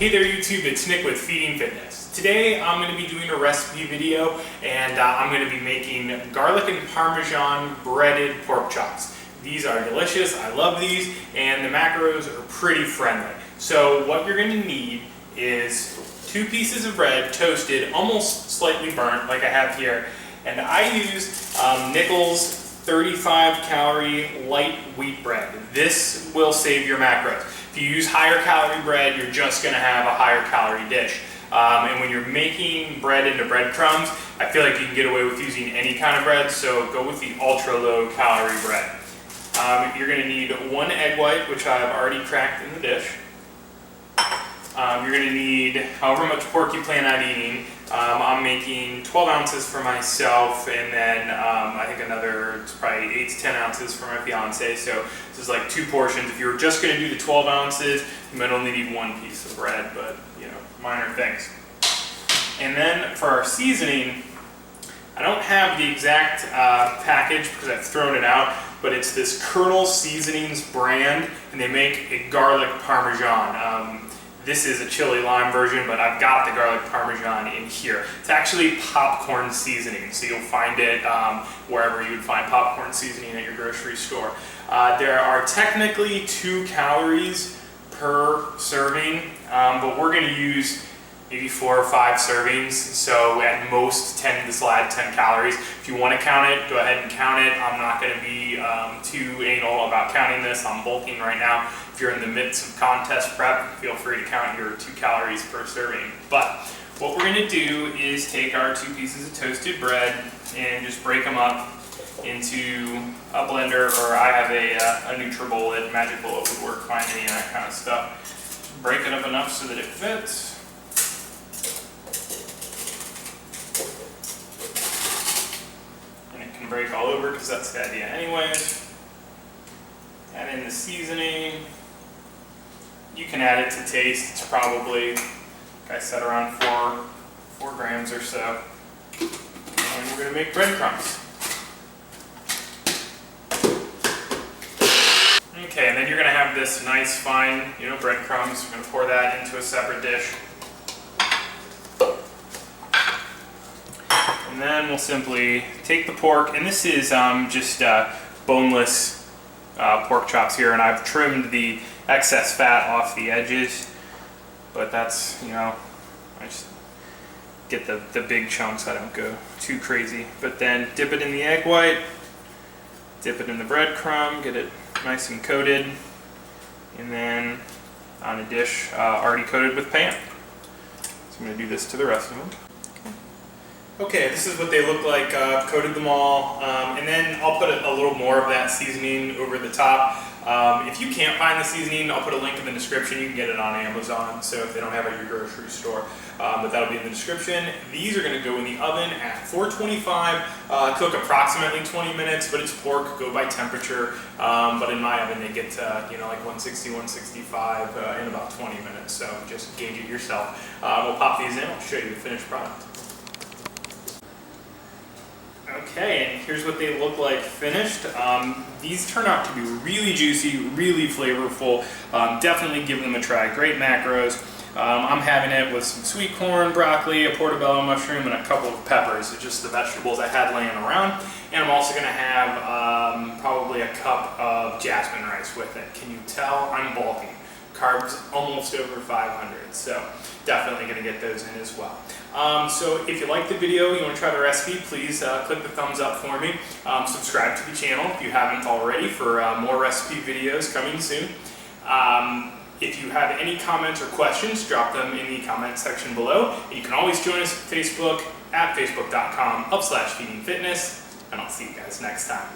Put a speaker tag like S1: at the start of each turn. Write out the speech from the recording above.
S1: Hey there YouTube, it's Nick with Feeding Fitness. Today I'm going to be doing a recipe video and I'm going to be making garlic and Parmesan breaded pork chops. These are delicious, I love these, and the macros are pretty friendly. So what you're going to need is 2 pieces of bread, toasted, almost slightly burnt like I have here, and I use Nichols 35 calorie light wheat bread. This will save your macros. If you use higher calorie bread, you're just going to have a higher calorie dish. And when you're making bread into breadcrumbs, I feel like you can get away with using any kind of bread, so go with the ultra low calorie bread. You're going to need 1 egg white, which I've already cracked in the dish. You're going to need however much pork you plan on eating. I'm making 12 ounces for myself, and then I think another, it's probably 8 to 10 ounces for my fiance. So this is like 2 portions. If you were just going to do the 12 ounces, you might only need 1 piece of bread, but you know, minor things. And then for our seasoning, I don't have the exact package because I've thrown it out, but it's this Colonel Seasonings brand, and they make a garlic Parmesan. This is a chili lime version, but I've got the garlic Parmesan in here. It's actually popcorn seasoning, so you'll find it wherever you would find popcorn seasoning at your grocery store. There are technically 2 calories per serving, but we're going to use maybe 4 or 5 servings, so at most 10 this will add 10 calories. If you want to count it, go ahead and count it. I'm not going to be too anal about counting this. I'm bulking right now. If you're in the midst of contest prep, feel free to count your 2 calories per serving. But what we're going to do is take our 2 pieces of toasted bread and just break them up into a blender, or I have a NutriBullet, Magic Bullet would work fine, any of that kind of stuff. Break it up enough so that it fits. Break all over because that's the idea anyways. Add in the seasoning. You can add it to taste. It's probably, like I said, around 4 grams or so. And we're going to make breadcrumbs. Okay, and then you're going to have this nice fine, breadcrumbs. We're going to pour that into a separate dish. And then we'll simply take the pork, and this is just boneless pork chops here, and I've trimmed the excess fat off the edges, but that's, I just get the big chunks. I don't go too crazy. But then dip it in the egg white, dip it in the breadcrumb, get it nice and coated, and then on a dish already coated with pan. So I'm going to do this to the rest of them. Okay, this is what they look like. Coated them all, and then I'll put a little more of that seasoning over the top. If you can't find the seasoning, I'll put a link in the description. You can get it on Amazon, so if they don't have it at your grocery store, but that'll be in the description. These are going to go in the oven at 425, cook approximately 20 minutes, but it's pork, go by temperature. But in my oven, they get to, like 160, 165 in about 20 minutes, so just gauge it yourself. We'll pop these in, I'll show you the finished product. Okay, and here's what they look like finished. These turn out to be really juicy, really flavorful. Definitely give them a try. Great macros. I'm having it with some sweet corn, broccoli, a portobello mushroom, and a couple of peppers. It's just the vegetables I had laying around. And I'm also going to have probably a cup of jasmine rice with it. Can you tell I'm bulking? Carbs almost over 500, so definitely going to get those in as well. So if you like the video, you want to try the recipe, please click the thumbs up for me. Subscribe to the channel if you haven't already for more recipe videos coming soon. If you have any comments or questions, drop them in the comment section below. And you can always join us on Facebook at facebook.com/feedingfitness, and I'll see you guys next time.